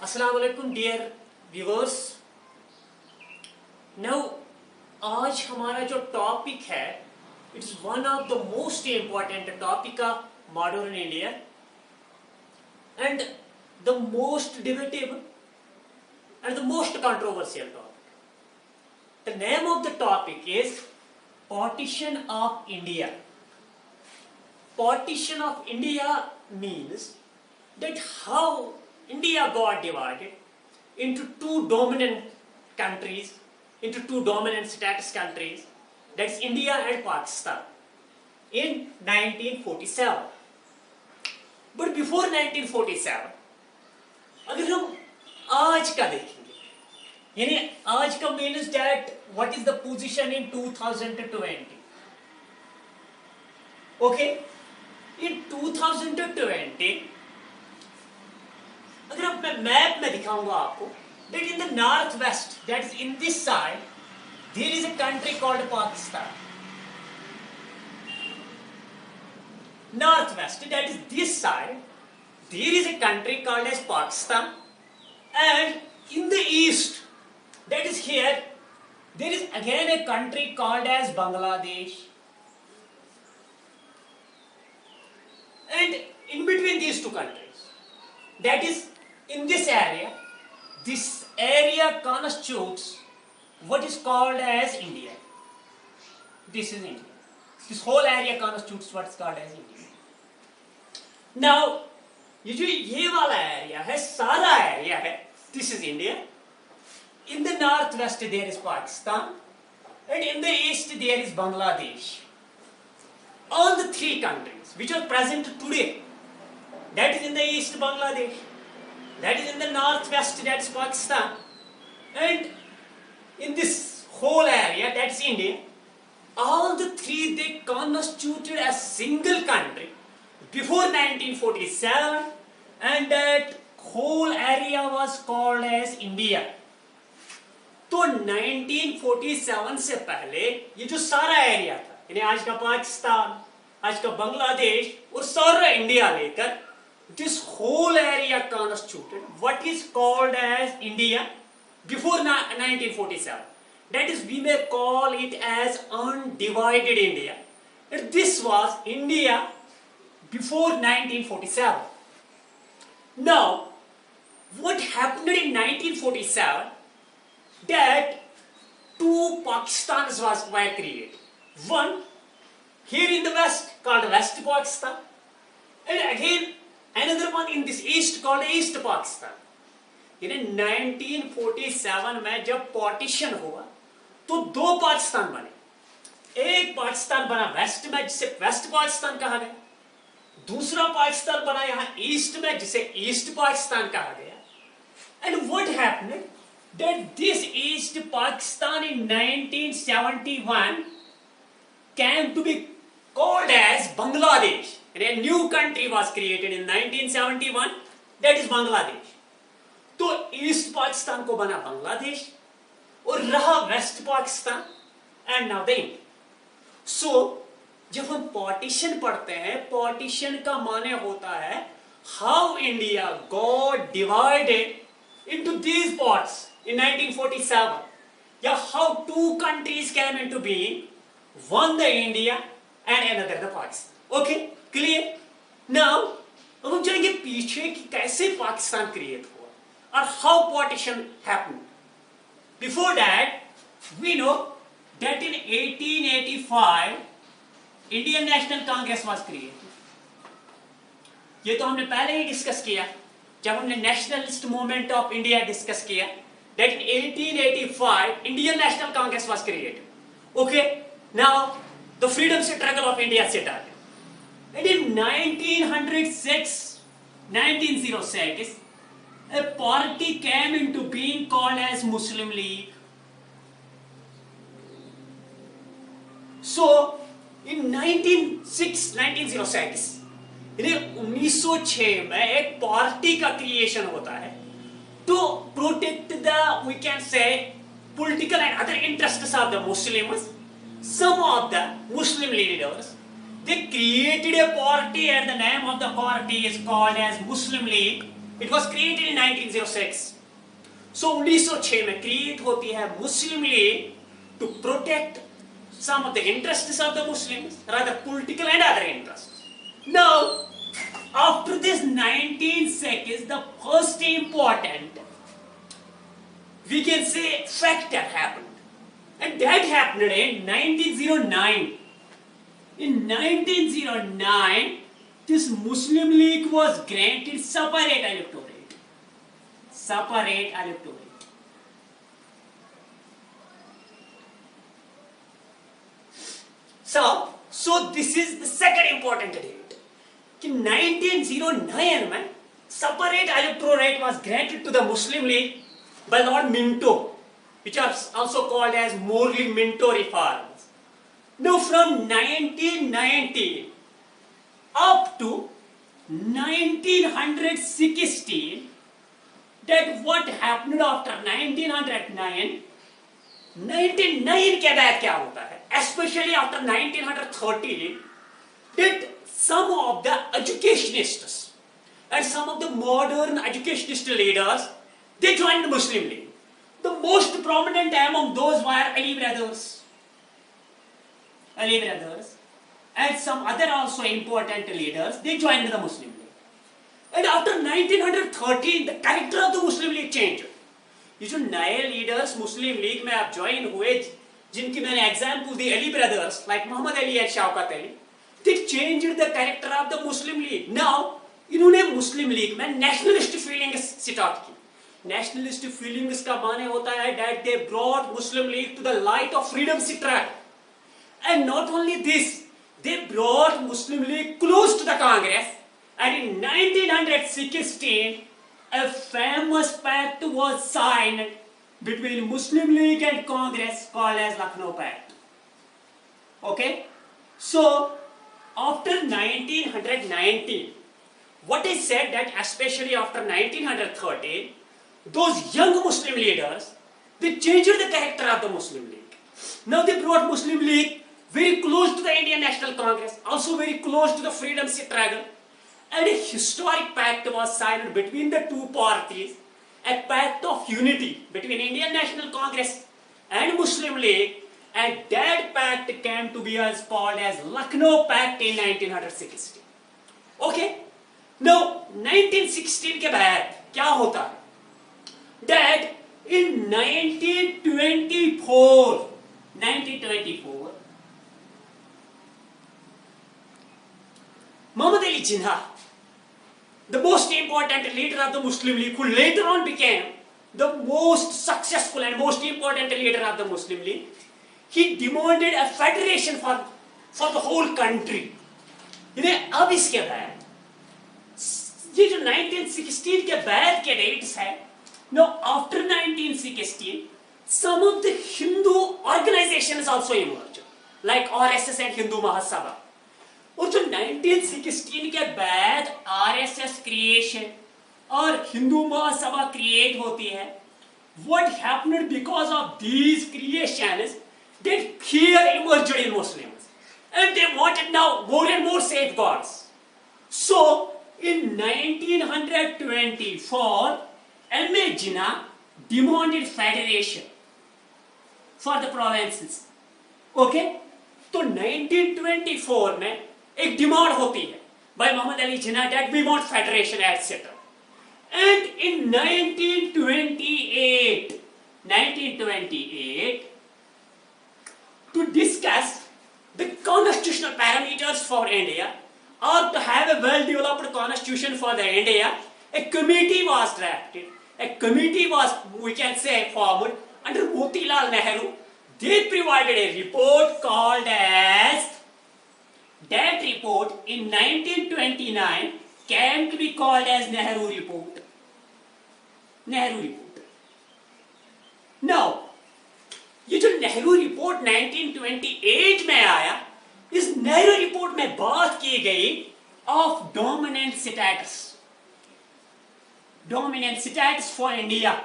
अस्सलाम वालेकुम dear viewers. Now आज हमारा जो टॉपिक है it's one of the most important topic of modern India and the most debatable and the most controversial topic. The name of the topic is partition of India. Partition of India means that how India got divided into two dominant countries, into two dominant status countries, that's India and Pakistan in 1947. But before 1947, अगर हम आज का देखेंगे, यानी आज का means that what is the position in 2020. Okay, in 2020 अगर अब मैं मैप में दिखाऊंगा आपको that in the north west, that is in this side, there is a country called Pakistan. North west, that is this side, there is a country called as Pakistan. And in the east, that is here, there is again a country called as Bangladesh, and in between these two countries, that is in this area constitutes what is called as India. This is India. This whole area constitutes what is called as India. Now ये जो ये वाला area है, सारा area है, this is India. In the northwest there is Pakistan, and in the east there is Bangladesh. All the three countries which are present today, that is in the east Bangladesh, that is in the northwest, that is Pakistan, and in this whole area, that is India. All the three, they constituted a single country before 1947, and that whole area was called as India. तो 1947 से पहले ये जो सारा area था, यानी आज का पाकिस्तान, आज का बांग्लादेश और सारा इंडिया लेकर, this whole area constituted what is called as India before 1947. That is we may call it as undivided India. And this was India before 1947. Now what happened in 1947, that two Pakistans were created. One here in the west called West Pakistan, and again another one in this east called East Pakistan. In 1947 में जब partition हुआ तो दो पाकिस्तान बने. एक पाकिस्तान बना waste में जिसे वेस्ट पाकिस्तान कहा गया, दूसरा पाकिस्तान बना यहाँ ईस्ट में जिसे ईस्ट पाकिस्तान कहा गया. And what happened that this East Pakistan in 1971 came to be called as Bangladesh, and a new country was created in 1971, that is Bangladesh. तो ईस्ट पाकिस्तान को बना बांग्लादेश और रहा west Pakistan and now the India. So जब हम partition पढ़ते हैं, partition का माने होता है how India got divided into these parts in 1947. Yeah, how two countries came into being, one the India and another the Pakistan. Okay, clear? Now अब हम जाएंगे पीछे कि कैसे पाकिस्तान क्रिएट हुआ और how partition happened. Before that we know that in 1885 Indian National Congress was created. ये तो हमने पहले ही डिस्कस किया जब हमने nationalist movement of India discuss किया. That in 1885 Indian National Congress was created. Okay, now the freedom struggle of India started. And in 1906, a party came into being called as Muslim League. So in 1906, 1906 में एक party का creation होता है to protect the, we can say, political and other interests of the Muslims. Some of the Muslim leaders, they created a party and the name of the party is called as Muslim League. It was created in 1906. So 1906 में create होती है Muslim League to protect some of the interests of the Muslims, rather political and other interests. Now, after this 1906, the first important, we can say, fact that happened. And that happened in 1909. In 1909, this Muslim League was granted separate electorate. Separate electorate. So this is the second important date. In 1909 में separate electorate was granted to the Muslim League by Lord Minto, which are also called as Morley-Minto reforms. Now from 1919 up to 1916, that what happened after 1909, 1909 के बाद क्या होता है, especially after 1913, that some of the educationists and some of the modern educationist leaders, they joined the Muslim League. The most prominent among those were Ali brothers, and some other also important leaders, they joined the Muslim League. And after 1913, the character of the Muslim League changed. ये जो नए leaders मुस्लिम League में आप join हुए, जिनकी मैंने example दी, Ali brothers like Mohammad Ali and Shaukat Ali, they changed the character of the Muslim League. Now इन्होंने मुस्लिम लीग में नेशनलिस्ट फीलिंग्स स्टार्ट की. नेशनलिस्ट फीलिंग्स का माने होता है that they brought Muslim League to the light of freedom struggle. And not only this, they brought Muslim League close to the Congress, and in 1916 a famous pact was signed between Muslim League and Congress called as Lucknow Pact. Okay, so after 1919, what is said that especially after 1913, those young Muslim leaders, they changed the character of the Muslim League. Now they brought Muslim League very close to the Indian National Congress, also very close to the freedom struggle, and a historic pact was signed between the two parties, a pact of unity between Indian National Congress and Muslim League, and that pact came to be as called as Lucknow Pact in 1916. Okay, now 1916 के बाद क्या होता है, that in 1924, Muhammad Ali Jinnah, the most important leader of the Muslim League, who later on became the most successful and most important leader of the Muslim League, he demanded a federation for the whole country. अब इसके बाद ये जो 1916 के बाद के dates है, now after 1916, some of the Hindu organizations also emerged, like RSS and Hindu Mahasabha. और जो 1916 के बाद RSS क्रिएशन और हिंदू महासभा क्रिएट होती है, what happened because of these creations, that fear emerged in Muslims, and they wanted now more and more safeguards. So in 1924, M.A. Jinnah demanded federation for the provinces. Okay, तो 1924 में एक demand होती है by Muhammad Ali Jinnah that we want federation, etc. And in 1928, to discuss the constitutional parameters for India, or to have a well-developed constitution for the India, a committee was drafted. A committee was, we can say, formed under Motilal Nehru. They provided a report called as, that report in 1929 came to be called as Nehru Report. Nehru Report. Now, ये जो Nehru report 1928 में आया, इस Nehru report में बात की गई of dominant status for India.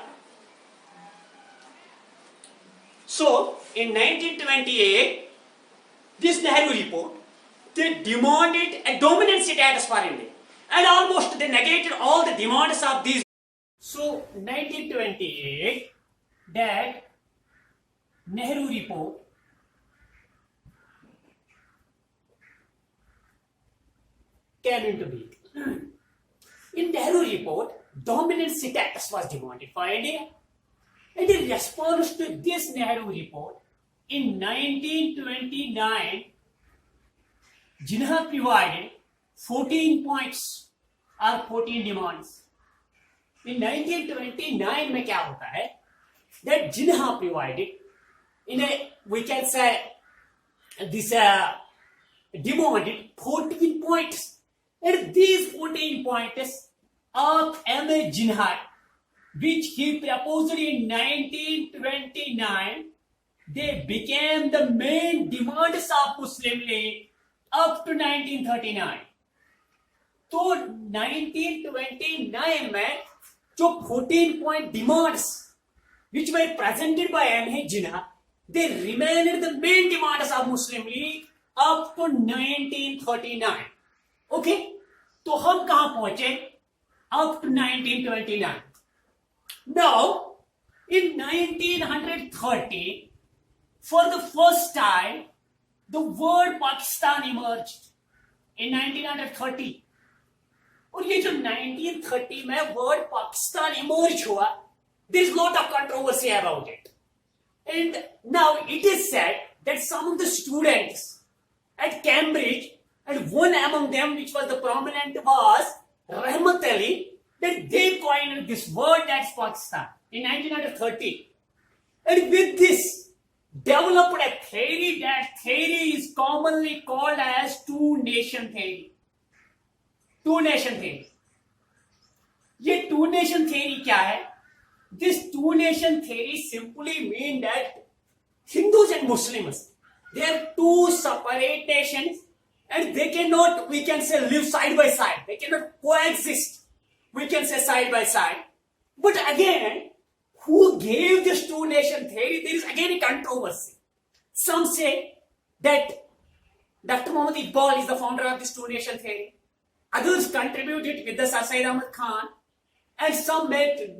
So in 1928, this Nehru report, they demanded a dominant status for India, and almost they negated all the demands of these. So 1928, that Nehru report came into being. In Nehru report, dominant status was demanded for India. And in response to this Nehru report, in 1929, Jinnah provided 14 points or 14 demands. In 1929 में क्या होता है? That Jinnah provided in a, we can say, this demanded 14 points. And these 14 points of M.A. Jinnah, which he proposed in 1929, they became the main demands of Muslim League up to 1939. तो 1929 में जो 14 point demands which were presented by M.A. Jinnah, they remained the main demands of Muslim League up to 1939. Okay? तो हम कहां पहुंचे? Up to 1929. Now, in 1930, for the first time, the word Pakistan emerged. In 1930. और ये जो 1930 में word Pakistan emerge हुआ, there is lot of controversy about it. And now it is said that some of the students at Cambridge, and one among them which was the prominent was Rahmat Ali, that they coined this word as Pakistan in 1930. And with this, developed a theory. That theory is commonly called as two-nation theory. Two-nation theory. ये two-nation theory क्या है? This two-nation theory simply mean that Hindus and Muslims, they are two separate nations, and they cannot, we can say, live side by side. They cannot coexist. We can say side by side. But again, who gave this two-nation theory? There is again a controversy. Some say that Dr. Muhammad Iqbal is the founder of this two-nation theory. Others contributed with the Sir Syed Ahmad Khan. And some made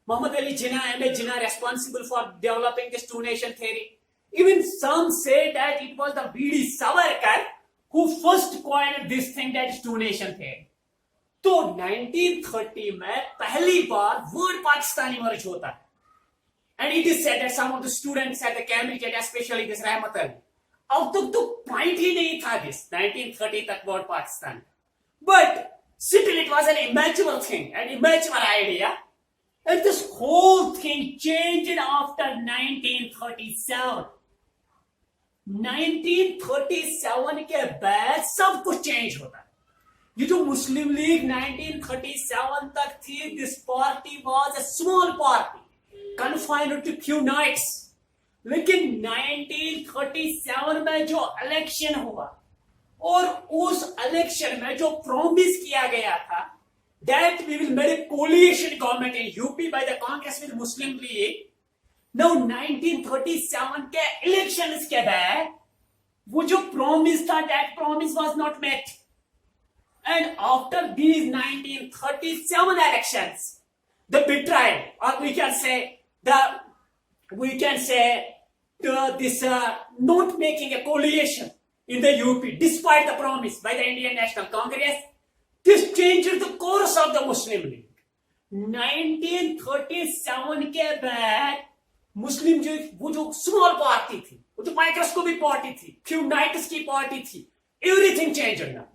Muhammad Ali Jinnah, M.A. Jinnah responsible for developing this two-nation theory. Even some say that it was the V.D. Savarkar who first coined this thing, that is two-nation theory. तो 1930 में पहली बार word Pakistan emerge होता है. And it is said that some of the students at the Cambridge, and especially this Rahmat Ali, अब तक तो point ही नहीं था this 1930 तक word Pakistan. But still it was an immature thing, an immature idea, and this whole thing changed after 1937. 1937 के बाद सब कुछ चेंज होता है. ये जो मुस्लिम लीग 1937 तक थी, this party was a small party confined to few nights. लेकिन 1937 में जो इलेक्शन हुआ और उस इलेक्शन में जो प्रॉमिस किया गया था that we will make a coalition government in UP by the Congress with Muslim League. Now 1937 के इलेक्शंस के बाद वो जो प्रॉमिस था, that promise was not met. And after these 1937 elections, the betrayal, or we can say this not making a coalition in the UP, despite the promise by the Indian National Congress, this changed the course of the Muslim League. 1937 के बाद मुस्लिम वो जो small party थी, वो जो microscopic party थी, few nights की party थी, एवरीथिंग चेंज ना.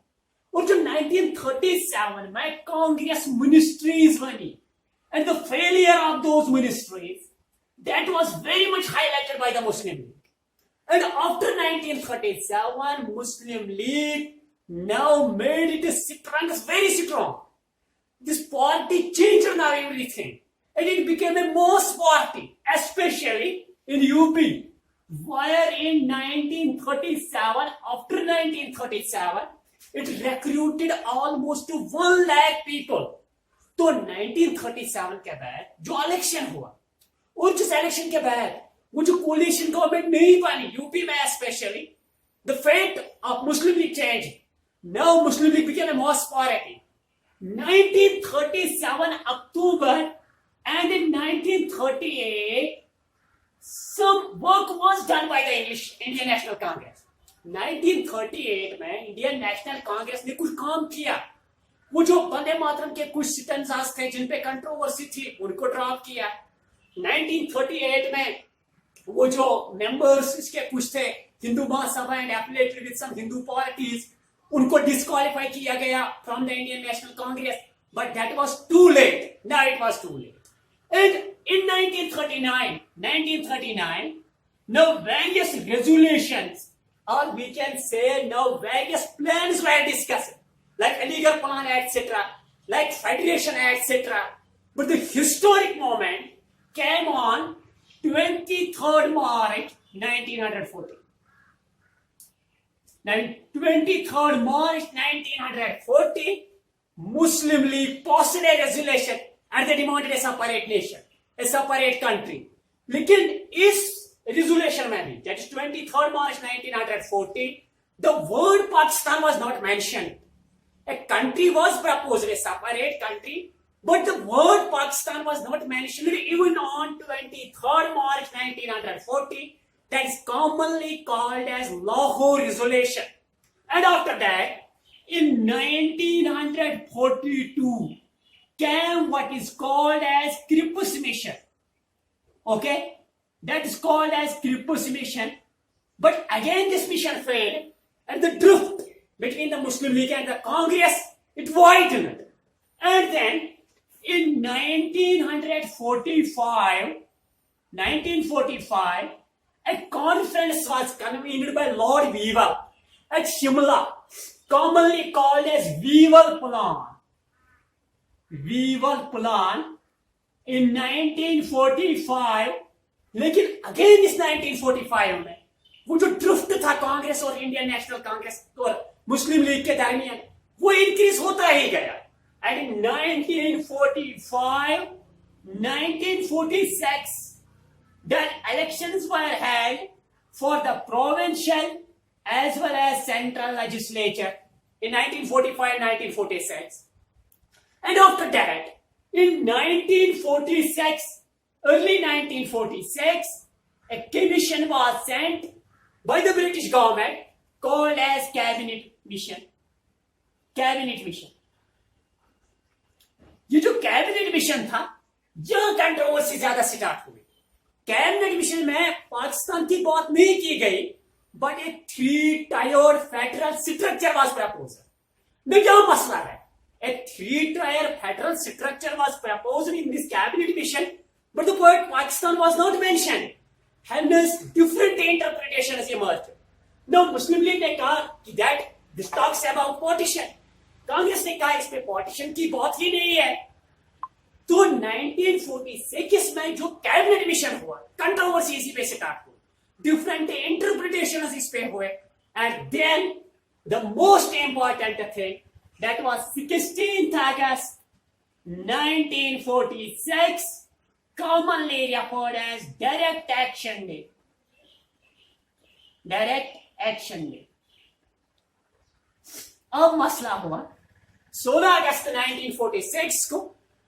और जो 1937 में कांग्रेस मिनिस्ट्रीज बनी, and the failure of those ministries, that was very much highlighted by the Muslim League. And after 1937, Muslim League now made it strong, very strong. This party changed now everything, and it became a mass party, especially in UP, where in 1937, after 1937, it recruited almost to 1 lakh people. तो 1937 के बाद जो election हुआ, और जिस election के बाद वो जो कोलिशन गवर्नमेंट नहीं बनी यूपी में, specially the fate of Muslim League changed. Now Muslim League became a mass party, 1937 October, and in 1938 some work was done by the Indian National Congress. 1938 में इंडियन नेशनल कांग्रेस ने कुछ काम किया. वो जो वंदे मातरम के कुछ सिटेंसास थे जिन पे कंट्रोवर्सी थी उनको ड्रॉप किया. 1938 में वो जो मेंबर्स इसके कुछ थे Hindu Mahasabha and affiliated with some Hindu parties, उनको डिस्क्वालीफाई किया गया from the Indian National Congress. But that was too late. Now it was too late. And in 1939, now various resolutions, or we can say now various plans were discussed, like Aligarh Plan, etc., like Federation, etc. But the historic moment came on 23rd March 1940. Now, 23rd March 1940, Muslim League passed a resolution and they demanded a separate nation, a separate country. लेकिन इस resolution में भी, that is 23rd March 1940, the word Pakistan was not mentioned. A country was proposed, a separate country, but the word Pakistan was not mentioned even on 23rd March 1940. That is commonly called as Lahore Resolution. And after that, in 1942, came what is called as Cripps Mission. Okay, that is called as Cripps Mission. But again, this mission failed, and the drift between the Muslim League and the Congress, it widened. And then in 1945, a conference was convened by Lord Weaver at Shimla, commonly called as Weaver Plan. Weaver Plan in 1945. लेकिन again इस 1945 में वो जो drift था कांग्रेस और Indian National Congress और मुस्लिम league के दरमियान, वो इंक्रीज होता ही गया. And in 1945, 1946 the elections were held for the provincial as well as central legislature in 1945, 1946. And after that, in 1946, early 1946, a commission was sent by the British government called as Cabinet Mission. Cabinet Mission. ये जो cabinet mission था, यह controversy ज्यादा start हुई. Cabinet mission में पाकिस्तान की बात नहीं की गई, but A 3-tier federal structure was proposed. में क्या मसला है? A 3-tier federal structure was proposed in this cabinet mission, but the word Pakistan was not mentioned. Hence, different interpretations emerged. Now, Muslim League ने कहा कि that this talks about partition. Congress ने कहा इस पे पार्टीशन की बात ही नहीं है. तो 1946 में जो कैबिनेट मिशन हुआ, कंट्रोवर्सी इसी पे स्टार्ट हुई, डिफरेंट इंटरप्रिटेशंस इस पे हुए. And then the most important thing, that was 16th August 1946, commonly referred as Direct Action Day. Direct Action Day. अब मसला हुआ 16 अगस्त 1946 को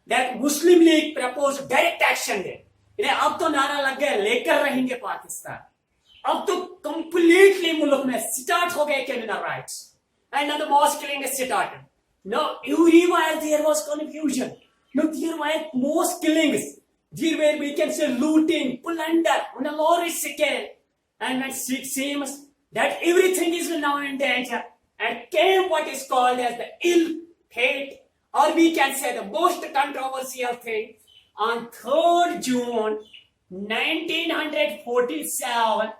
that Muslim League proposed Direct Action Day. इन्हें अब तो नारा लग गया लेकर रहेंगे पाकिस्तान. अब तो कंप्लीटली मुल्क में स्टार्ट हो गए communal riots. And now the mass killing is started. Now everywhere there was confusion. Now there were mass killings. There were, we can say, looting, plunder on a large scale. And it seems that everything is now in danger. And came what is called as the ill fate, or we can say the most controversial thing, on 3rd June 1947,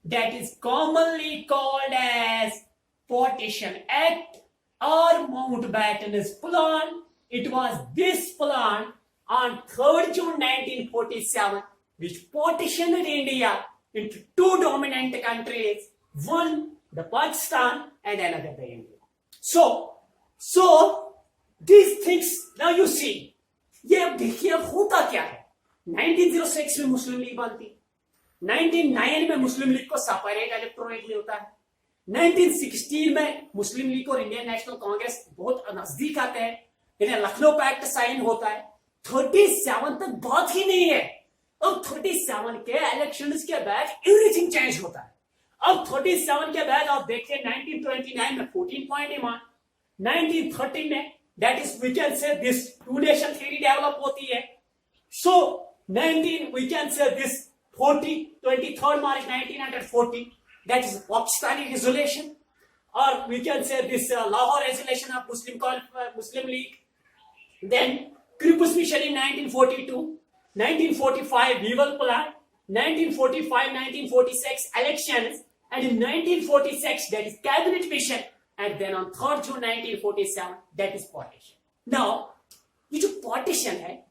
that is commonly called as Partition Act or Mountbatten's Plan. It was this plan on 3rd June 1947 which partitioned India into two dominant countries, one the Pakistan and another the India. So these things, now you see, ये अब देखिए अब होता क्या है. 1906 में मुस्लिम league बनती, 1909 में मुस्लिम लीग को सेपरेट इलेक्टोरेट मिलता है, 1916 में मुस्लिम लीग और इंडियन नेशनल कांग्रेस बहुत नजदीक आते हैं, इन्हें लखनऊ पैक्ट साइन होता है, 37 तक बात ही नहीं है। अब 37 के इलेक्शंस के बाद एवरीथिंग चेंज होता है। अब 37 के बाद आप देखिए 1929 में 14 पॉइंट डिमांड, 1930 में that is we can say this two nation theory develop होती है। सो 19 we can say this 23rd March 1940 that is Pakistani resolution, or we can say this Lahore resolution of Muslim League. Then Cripps Mission in 1942, 1945 Weevil Plan, 1945-1946 elections, and in 1946 that is Cabinet Mission, and then on 3rd June 1947 that is partition. Now ये जो partition है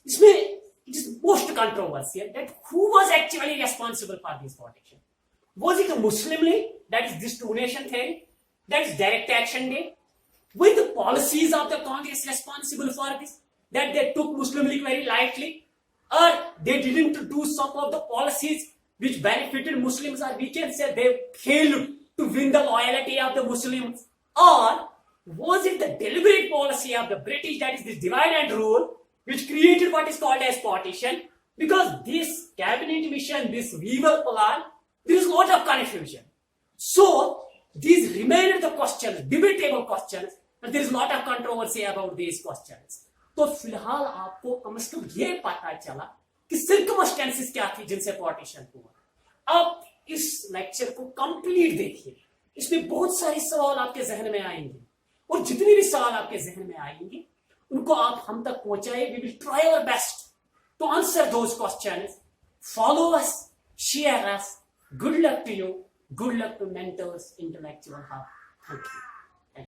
इसमें it is most controversial that who was actually responsible for this partition. Was it the Muslim League, that is this two nation theory, that is direct action day? Were the policies of the Congress responsible for this, that they took Muslim League very lightly, or they didn't do some of the policies which benefited Muslims, or we can say they failed to win the loyalty of the Muslims, or was it the deliberate policy of the British, that is this divide and rule, which created what is called as partition? Because this cabinet mission, this Weevil Plan, there is a lot of confusion. So these remain the questions, debatable questions, and there is a lot of controversy about these questions. तो फिलहाल आपको कम से कम ये पता चला कि circumstances क्या थी जिनसे पार्टीशन हुआ। अब इस लेक्चर को कंप्लीट देखिए, इसमें बहुत सारे सवाल आपके जहन में आएंगे, और जितने भी सवाल आपके जहन में आएंगे उनको आप हम तक पहुंचाए। We will try our best to answer those questions. Follow us, share us. Good luck to you, good luck to Mentors, Intellectual Hub. Thank you.